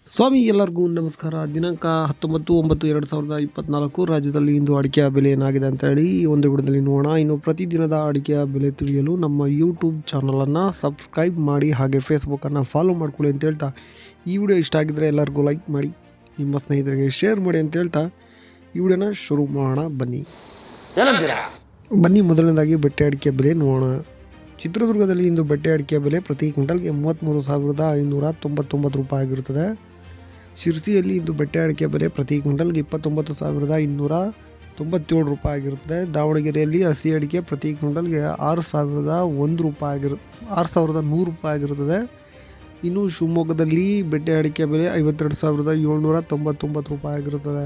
ಸ್ವಾಮಿ ಎಲ್ಲರಿಗೂ ನಮಸ್ಕಾರ. ದಿನಾಂಕ 19/9/2024 ರಾಜ್ಯದಲ್ಲಿ ಇಂದು ಅಡಿಕೆಯ ಬೆಲೆ ಏನಾಗಿದೆ ಅಂತ ಹೇಳಿ ಈ ಒಂದು ವಿಡಿಯೋದಲ್ಲಿ ನೋಡೋಣ. ಇನ್ನು ಪ್ರತಿದಿನದ ಅಡಿಕೆಯ ಬೆಲೆ ತಿಳಿಯಲು ನಮ್ಮ ಯೂಟ್ಯೂಬ್ ಚಾನಲನ್ನು ಸಬ್ಸ್ಕ್ರೈಬ್ ಮಾಡಿ, ಹಾಗೆ ಫೇಸ್ಬುಕ್ಕನ್ನು ಫಾಲೋ ಮಾಡ್ಕೊಳ್ಳಿ ಅಂತ ಹೇಳ್ತಾ, ಈ ವಿಡಿಯೋ ಇಷ್ಟ ಆಗಿದ್ದರೆ ಎಲ್ಲರಿಗೂ ಲೈಕ್ ಮಾಡಿ, ನಿಮ್ಮ ಸ್ನೇಹಿತರಿಗೆ ಶೇರ್ ಮಾಡಿ ಅಂತ ಹೇಳ್ತಾ ಈ ವಿಡಿಯೋನ ಶುರು ಮಾಡೋಣ. ಬನ್ನಿ ಮೊದಲನೇದಾಗಿ ಬೆಟ್ಟೆ ಅಡಿಕೆ ಬೆಲೆ ನೋಡೋಣ. ಚಿತ್ರದುರ್ಗದಲ್ಲಿ ಇಂದು ಬೆಟ್ಟೆ ಅಡಿಕೆ ಬೆಲೆ ಪ್ರತಿ ಕ್ವಿಂಟಲ್ಗೆ 33,599 ರೂಪಾಯಿ ಆಗಿರುತ್ತದೆ. ಶಿರ್ಸಿಯಲ್ಲಿ ಇಂದು ಬೆಟ್ಟೆ ಅಡಿಕೆ ಬೆಲೆ ಪ್ರತಿ ಕ್ವಿಂಟಲ್ಗೆ 29,597 ರೂಪಾಯಿ ಆಗಿರುತ್ತದೆ. ದಾವಣಗೆರೆಯಲ್ಲಿ ಹಸಿ ಅಡಿಕೆ ಪ್ರತಿ ಕ್ವಿಂಟಲ್ಗೆ 6,001 ರೂಪಾಯಿ ಆಗಿರುತ್ತದೆ. ಇನ್ನು ಶಿವಮೊಗ್ಗದಲ್ಲಿ ಬೆಟ್ಟೆ ಅಡಿಕೆ ಬೆಲೆ 52,799 ರೂಪಾಯಿ ಆಗಿರುತ್ತದೆ.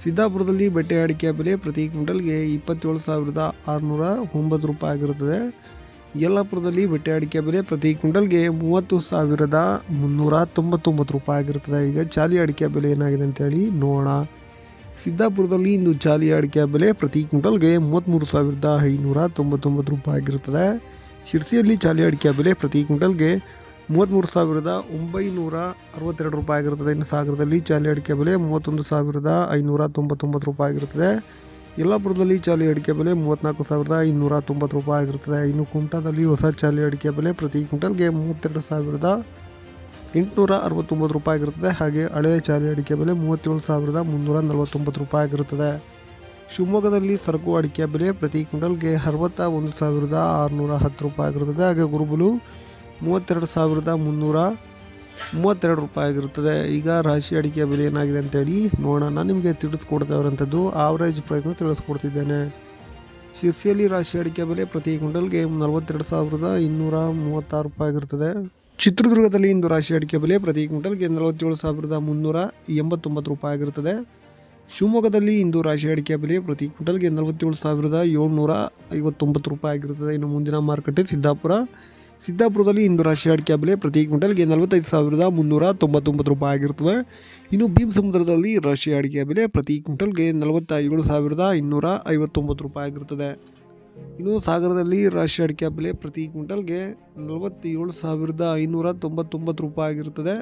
ಸಿದ್ದಾಪುರದಲ್ಲಿ ಬೆಟ್ಟೆ ಅಡಿಕೆ ಬೆಲೆ ಪ್ರತಿ ಕ್ವಿಂಟಲ್ಗೆ 27,609 ರೂಪಾಯಿ ಆಗಿರುತ್ತದೆ. ಯಲ್ಲಾಪುರದಲ್ಲಿ ಬೆಟ್ಟೆ ಅಡಿಕೆ ಬೆಲೆ ಪ್ರತಿ ಕ್ವಿಂಟಲ್ಗೆ 30,399 ರೂಪಾಯಿ ಆಗಿರುತ್ತದೆ. ಈಗ ಚಾಲಿ ಅಡಿಕೆ ಬೆಲೆ ಏನಾಗಿದೆ ಅಂತೇಳಿ ನೋಡೋಣ. ಸಿದ್ದಾಪುರದಲ್ಲಿ ಇಂದು ಚಾಲಿ ಅಡಿಕೆ ಬೆಲೆ ಪ್ರತಿ ಕ್ವಿಂಟಲ್ಗೆ 33,599 ರೂಪಾಯಿ ಆಗಿರುತ್ತದೆ. ಶಿರ್ಸಿಯಲ್ಲಿ ಚಾಲಿ ಅಡಿಕೆ ಬೆಲೆ ಪ್ರತಿ ಕ್ವಿಂಟಲ್ಗೆ 33,962 ರೂಪಾಯಿ ಆಗಿರುತ್ತದೆ. ಇನ್ನು ಸಾಗರದಲ್ಲಿ ಚಾಲಿ ಅಡಿಕೆ ಬೆಲೆ 31,599 ರೂಪಾಯಿ ಆಗಿರುತ್ತದೆ. ಯಲ್ಲಾಪುರದಲ್ಲಿ ಚಾಲಿ ಅಡಿಕೆ ಬೆಲೆ 34,590 ರೂಪಾಯಿ ಆಗಿರುತ್ತದೆ. ಇನ್ನು ಕುಮಟಾದಲ್ಲಿ ಹೊಸ ಚಾಲಿ ಅಡಿಕೆ ಬೆಲೆ ಪ್ರತಿ ಕ್ವಿಂಟಲ್ಗೆ 32,869 ರೂಪಾಯಿ ಆಗಿರುತ್ತದೆ. ಹಾಗೆ ಹಳೆಯ ಚಾಲಿ ಅಡಿಕೆ ಬೆಲೆ 37,349 ರೂಪಾಯಿ ಆಗಿರುತ್ತದೆ. ಶಿವಮೊಗ್ಗದಲ್ಲಿ ಸರಕು ಅಡಿಕೆ ಬೆಲೆ ಪ್ರತಿ ಕ್ವಿಂಟಲ್ಗೆ 61,610 ರೂಪಾಯಿ ಆಗಿರುತ್ತದೆ. ಹಾಗೆ ಗುರುಬಲು 32,332 ರೂಪಾಯಿ ಆಗಿರುತ್ತದೆ. ಈಗ ರಾಶಿ ಅಡಿಕೆ ಬೆಲೆ ಏನಾಗಿದೆ ಅಂತೇಳಿ ನೋಡೋಣ. ನಾನು ನಿಮಗೆ ತಿಳಿಸ್ಕೊಡ್ತಾಯಿರೋಂಥದ್ದು ಆವ್ರೇಜ್ ಪ್ರೈಸ್ನ ತಿಳಿಸ್ಕೊಡ್ತಿದ್ದೇನೆ. ಶಿರ್ಸಿಯಲ್ಲಿ ರಾಶಿ ಅಡಿಕೆ ಬೆಲೆ ಪ್ರತಿ ಕ್ವಿಂಟಲ್ಗೆ 42,236 ರೂಪಾಯಿ ಆಗಿರುತ್ತದೆ. ಚಿತ್ರದುರ್ಗದಲ್ಲಿ ಇಂದು ರಾಶಿ ಅಡಿಕೆ ಬೆಲೆ ಪ್ರತಿ ಕ್ವಿಂಟಲ್ಗೆ 47,389 ರೂಪಾಯಿ ಆಗಿರುತ್ತದೆ. ಶಿವಮೊಗ್ಗದಲ್ಲಿ ಇಂದು ರಾಶಿ ಅಡಿಕೆ ಬೆಲೆ ಪ್ರತಿ ಕ್ವಿಂಟಲ್ಗೆ 47,759 ರೂಪಾಯಿ ಆಗಿರುತ್ತದೆ. ಇನ್ನು ಮುಂದಿನ ಮಾರುಕಟ್ಟೆ ಸಿದ್ದಾಪುರದಲ್ಲಿ ಇಂದು ರಾಶಿ ಅಡಿಕೆ ಬೆಲೆ ಪ್ರತಿ ಕ್ವಿಂಟಲ್ಗೆ 45,399 ರೂಪಾಯಿ ಆಗಿರುತ್ತದೆ. ಇನ್ನು ಭೀಮಸಮುದ್ರದಲ್ಲಿ ರಾಶಿ ಅಡಿಕೆ ಬೆಲೆ ಪ್ರತಿ ಕ್ವಿಂಟಲ್ಗೆ 47,259 ರೂಪಾಯಿ ಆಗಿರುತ್ತದೆ. ಇನ್ನು ಸಾಗರದಲ್ಲಿ ರಾಶಿ ಅಡಿಕೆ ಬೆಲೆ ಪ್ರತಿ ಕ್ವಿಂಟಲ್ಗೆ 47,599 ರೂಪಾಯಿ ಆಗಿರುತ್ತದೆ.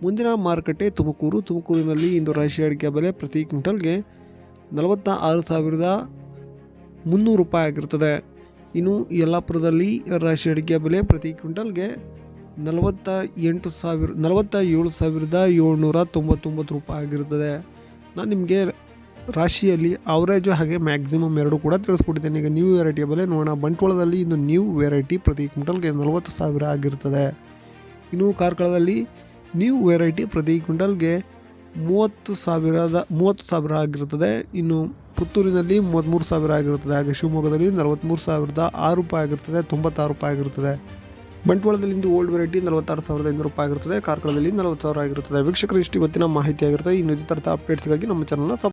ಮುಂದಿನ ಮಾರುಕಟ್ಟೆ ತುಮಕೂರಿನಲ್ಲಿ ಇಂದು ರಾಶಿ ಅಡಿಕೆ ಬೆಲೆ ಪ್ರತಿ ಕ್ವಿಂಟಲ್ಗೆ 46,300 ರೂಪಾಯಿ ಆಗಿರುತ್ತದೆ. ಇನ್ನು ಯಲ್ಲಾಪುರದಲ್ಲಿ ರಾಶಿ ಅಡಿಕೆ ಬೆಲೆ ಪ್ರತಿ ಕ್ವಿಂಟಲ್ಗೆ 47,799 ರೂಪಾಯಿ ಆಗಿರುತ್ತದೆ. ನಾನು ನಿಮಗೆ ರಾಶಿಯಲ್ಲಿ ಅವರೇಜು ಹಾಗೆ ಮ್ಯಾಕ್ಸಿಮಮ್ ಎರಡು ಕೂಡ ತಿಳಿಸ್ಕೊಟ್ಟಿದ್ದೇನೆ. ಈಗ ನ್ಯೂ ವೆರೈಟಿಯ ಬೆಲೆ ನೋಡೋಣ. ಬಂಟ್ವಾಳದಲ್ಲಿ ಇಂದು ನ್ಯೂ ವೆರೈಟಿ ಪ್ರತಿ ಕ್ವಿಂಟಲ್ಗೆ 40,000 ಆಗಿರುತ್ತದೆ. ಇನ್ನು ಕಾರ್ಕಳದಲ್ಲಿ ನ್ಯೂ ವೆರೈಟಿ ಪ್ರತಿ ಕ್ವಿಂಟಲ್ಗೆ 30,000 ಆಗಿರುತ್ತದೆ. ಇನ್ನು ಪುತ್ತೂರಿನಲ್ಲಿ 33,000 ಆಗಿರುತ್ತದೆ. ಹಾಗೆ ಶಿವಮೊಗ್ಗದಲ್ಲಿ 43,006 ರೂಪಾಯಿ ಆಗಿರುತ್ತದೆ, 96 ರೂಪಾಯಿ ಆಗಿರುತ್ತದೆ. ಬಂಟ್ವಾಳದಲ್ಲಿ ಇಂದು ಓಲ್ಡ್ ವೆರೈಟಿ 46,500 ರೂಪಾಯಿ ಆಗಿರುತ್ತದೆ. ಕಾರ್ಕಳದಲ್ಲಿ 40,000 ಆಗಿರುತ್ತದೆ. ವೀಕ್ಷಕರು, ಇಷ್ಟು ಇವತ್ತಿನ ಮಾಹಿತಿ ಆಗಿರುತ್ತದೆ. ಇನ್ನು ಇದೇ ಥರದ ಅಪ್ಡೇಟ್ಸ್ಗಾಗಿ ನಮ್ಮ ಚಾನಲ್ನ